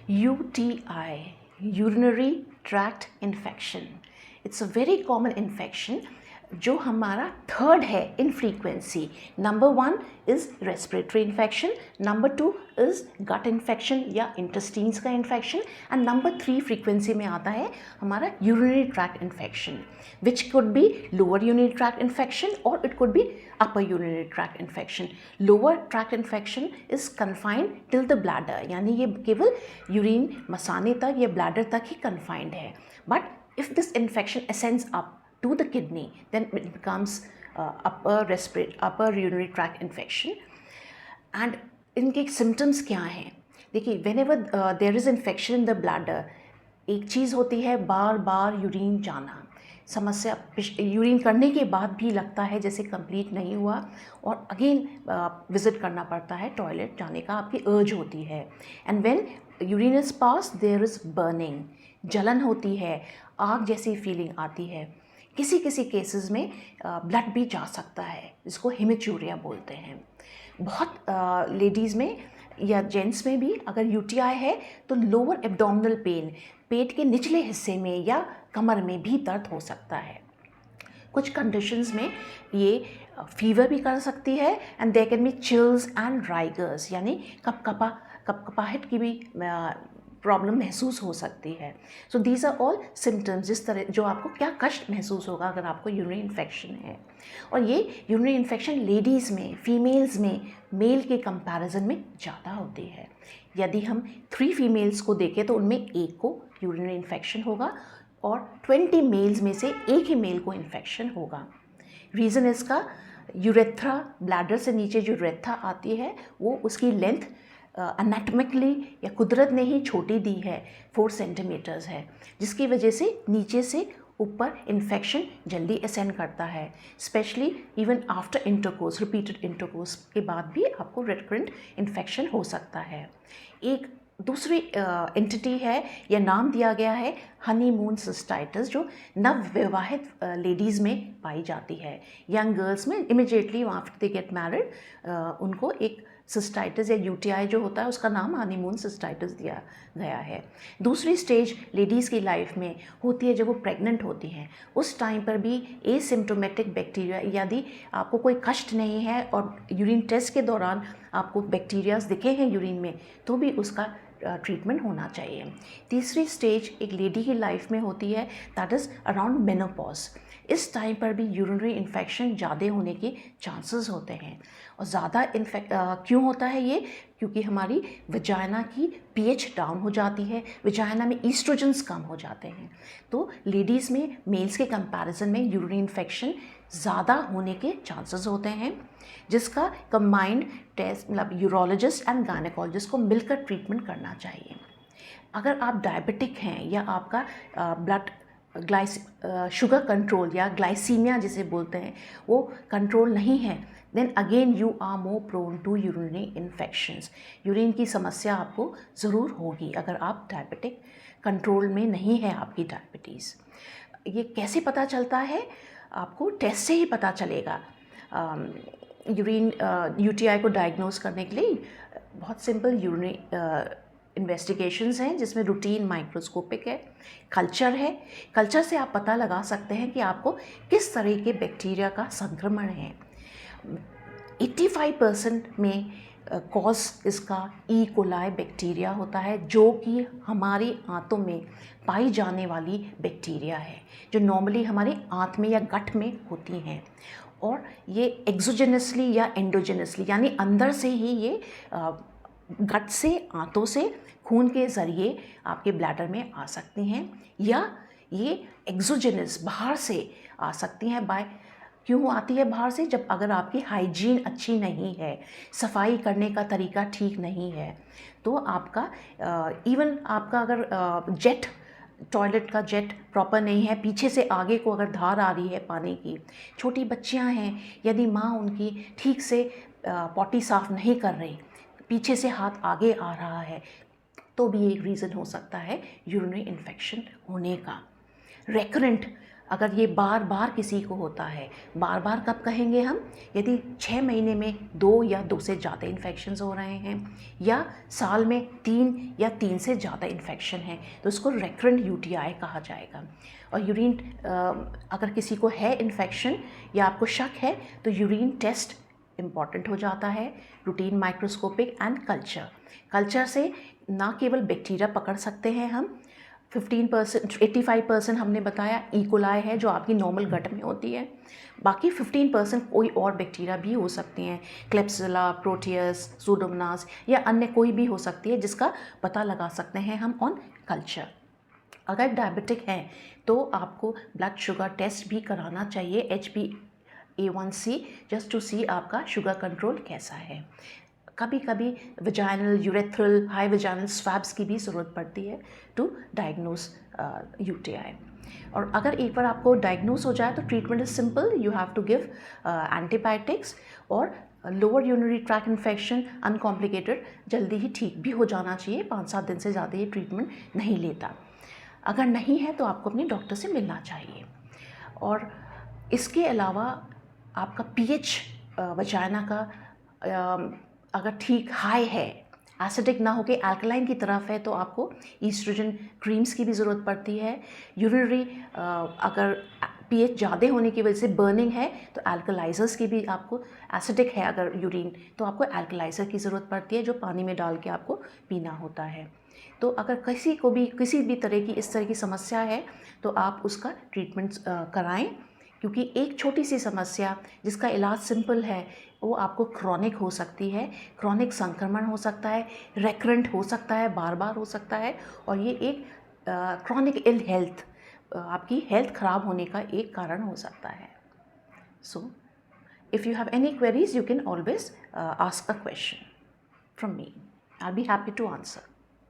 UTI, urinary tract infection. It's a very common infection जो हमारा third है in frequency. Number 1 is respiratory infection, number 2 is gut infection या intestines का infection, and number 3 frequency में आता है हमारा urinary tract infection, which could be lower urinary tract infection और it could be upper urinary tract infection. Lower tract infection is confined till the bladder, यानी ये केवल यूरिन मसाने तक या ब्लैडर तक ही कन्फाइंड है. But if this infection ascends up to the kidney, then it becomes upper urinary tract infection. And इनके symptoms क्या हैं? देखिए, whenever there is infection in the bladder, एक चीज़ होती है बार बार यूरिन जाना. समस्या यूरिन करने के बाद भी लगता है जैसे कंप्लीट नहीं हुआ और अगेन विज़िट करना पड़ता है, टॉयलेट जाने का आपकी अर्ज होती है. And when urine is pass there is burning, जलन होती है, आग जैसी फीलिंग आती है. किसी किसी केसेस में ब्लड भी जा सकता है, जिसको हेमेचूरिया बोलते हैं. बहुत लेडीज़ में या जेंट्स में भी अगर यूटीआई है तो लोअर एब्डोमिनल पेन, पेट के निचले हिस्से में या कमर में भी दर्द हो सकता है. कुछ कंडीशंस में ये फीवर भी कर सकती है and there can be chills and rigors, यानी कपकपाहट की भी प्रॉब्लम महसूस हो सकती है. So these are all symptoms, जिस तरह जो आपको क्या कष्ट महसूस होगा अगर आपको यूरिनरी इन्फेक्शन है. और ये यूरिनरी इन्फेक्शन लेडीज़ में, फीमेल्स में मेल के कंपैरिजन में ज़्यादा होती है. यदि हम 3 फीमेल्स को देखें तो उनमें एक को यूरिनरी इन्फेक्शन होगा और 20 मेल्स में से एक ही मेल को इन्फेक्शन होगा. रीज़न इसका यूरेथ्रा, ब्लैडर से नीचे जो यूरेथ्रा आती है वो उसकी लेंथ एनाटॉमिकली या कुदरत ने ही छोटी दी है, 4 सेंटीमीटर्स है, जिसकी वजह से नीचे से ऊपर इन्फेक्शन जल्दी असेंड करता है. Specially even after intercourse, repeated intercourse के बाद भी आपको रिकरेंट इन्फेक्शन हो सकता है. एक दूसरी एंटिटी है या नाम दिया गया है हनीमून सिस्टाइटिस, जो नवविवाहित लेडीज़ में पाई जाती है. यंग गर्ल्स में immediately after they get married उनको एक सिस्टाइटिस या यूटीआई जो होता है उसका नाम हनीमून सिस्टाइटिस दिया गया है. दूसरी स्टेज लेडीज़ की लाइफ में होती है जब वो प्रेग्नेंट होती हैं. उस टाइम पर भी एसिम्प्टोमेटिक बैक्टीरिया, यदि आपको कोई कष्ट नहीं है और यूरिन टेस्ट के दौरान आपको बैक्टीरियाज दिखे हैं यूरिन में, तो भी उसका ट्रीटमेंट होना चाहिए. तीसरी स्टेज एक लेडी की लाइफ में होती है, दैट इज़ अराउंड मेनोपॉज. इस टाइम पर भी यूरिनरी इन्फेक्शन ज़्यादा होने के चांसेस होते हैं. और ज़्यादा क्यों होता है ये? क्योंकि हमारी वजाइना की पीएच डाउन हो जाती है, वजाइना में ईस्ट्रोजन्स कम हो जाते हैं. तो लेडीज़ में मेल्स के कंपैरिजन में यूरिनरी इन्फेक्शन ज़्यादा होने के चांसेस होते हैं, जिसका कंबाइंड टेस्ट मतलब यूरोलॉजिस्ट एंड गायनेकोलॉजिस्ट को मिलकर ट्रीटमेंट करना चाहिए. अगर आप डायबिटिक हैं या आपका ब्लड शुगर कंट्रोल या ग्लाइसीमिया जिसे बोलते हैं वो कंट्रोल नहीं है, then again you are more prone to urinary infections. Urine की समस्या आपको ज़रूर होगी अगर आप डायबिटिक कंट्रोल में नहीं है आपकी डायबिटीज़. ये कैसे पता चलता है? आपको टेस्ट से ही पता चलेगा. यूरिन यूटीआई को डायग्नोज करने के लिए बहुत सिंपल यूरिनरी इन्वेस्टिगेशंस हैं, जिसमें रूटीन माइक्रोस्कोपिक है, कल्चर है. कल्चर से आप पता लगा सकते हैं कि आपको किस तरह के बैक्टीरिया का संक्रमण है. 85% में कॉज इसका ई कोलाई बैक्टीरिया होता है, जो कि हमारी आंतों में पाई जाने वाली बैक्टीरिया है, जो नॉर्मली हमारी आंत में या गट में होती हैं. और ये एक्सोजेनसली या एंडोजेनसली, यानी अंदर से ही ये गट से, आंतों से खून के ज़रिए आपके ब्लैडर में आ सकती हैं, या ये एक्सोजेनस बाहर से आ सकती हैं. क्यों आती है बाहर से? जब अगर आपकी हाइजीन अच्छी नहीं है, सफाई करने का तरीका ठीक नहीं है, तो आपका इवन आपका अगर जेट, टॉयलेट का जेट प्रॉपर नहीं है, पीछे से आगे को अगर धार आ रही है पानी की, छोटी बच्चियां हैं, यदि माँ उनकी ठीक से पॉटी साफ़ नहीं कर रही, पीछे से हाथ आगे आ रहा है, तो भी एक रीज़न हो सकता है यूरिनरी इन्फेक्शन होने का. रेकरेंट अगर ये बार बार किसी को होता है, बार बार कब कहेंगे हम, यदि 6 महीने में 2 या 2 से ज़्यादा इन्फेक्शंस हो रहे हैं या साल में 3 या 3 से ज़्यादा इन्फेक्शन है, तो उसको रेकरेंट यूटीआई कहा जाएगा। और यूरिन अगर किसी को है इन्फेक्शन या आपको शक है तो यूरिन टेस्ट इम्पॉर्टेंट हो जाता है, रूटीन माइक्रोस्कोपिक एंड कल्चर से ना केवल बैक्टीरिया पकड़ सकते हैं हम, 15% 85% हमने बताया इकोलाई है जो आपकी नॉर्मल गट में होती है, बाकी 15% कोई और बैक्टीरिया भी हो सकती हैं, क्लेप्सिला, प्रोटियस, सूडोमोनास या अन्य कोई भी हो सकती है जिसका पता लगा सकते हैं हम ऑन कल्चर। अगर डायबिटिक हैं तो आपको ब्लड शुगर टेस्ट भी कराना चाहिए, HbA1c, जस्ट टू सी आपका शुगर कंट्रोल कैसा है। कभी कभी vaginal, urethral, high vaginal swabs की भी ज़रूरत पड़ती है टू डायग्नोस UTI। और अगर एक बार आपको डायग्नोस हो जाए तो treatment is simple, you have to give antibiotics और lower urinary tract infection uncomplicated जल्दी ही ठीक भी हो जाना चाहिए, 5-7 दिन से ज़्यादा ये ट्रीटमेंट नहीं लेता। अगर नहीं है तो आपको अपने डॉक्टर से मिलना चाहिए। और इसके अलावा आपका pH वजाइना का अगर ठीक हाई है, एसिडिक ना होके अल्कलाइन की तरफ है, तो आपको ईस्ट्रोजन क्रीम्स की भी ज़रूरत पड़ती है। यूरिनरी अगर pH ज़्यादा होने की वजह से बर्निंग है तो अल्कलाइजर्स की भी आपको, एसिडिक है अगर यूरिन तो आपको अल्कलाइज़र की ज़रूरत पड़ती है जो पानी में डाल के आपको पीना होता है। तो अगर किसी को भी किसी भी तरह की इस तरह की समस्या है तो आप उसका ट्रीटमेंट कराएं, क्योंकि एक छोटी सी समस्या जिसका इलाज सिंपल है वो आपको क्रॉनिक हो सकती है, क्रॉनिक संक्रमण हो सकता है, रेकरेंट हो सकता है, बार बार हो सकता है, और ये एक क्रॉनिक इल हेल्थ, आपकी हेल्थ ख़राब होने का एक कारण हो सकता है। So if you have any queries you can always ask a question from me, I will be happy to answer.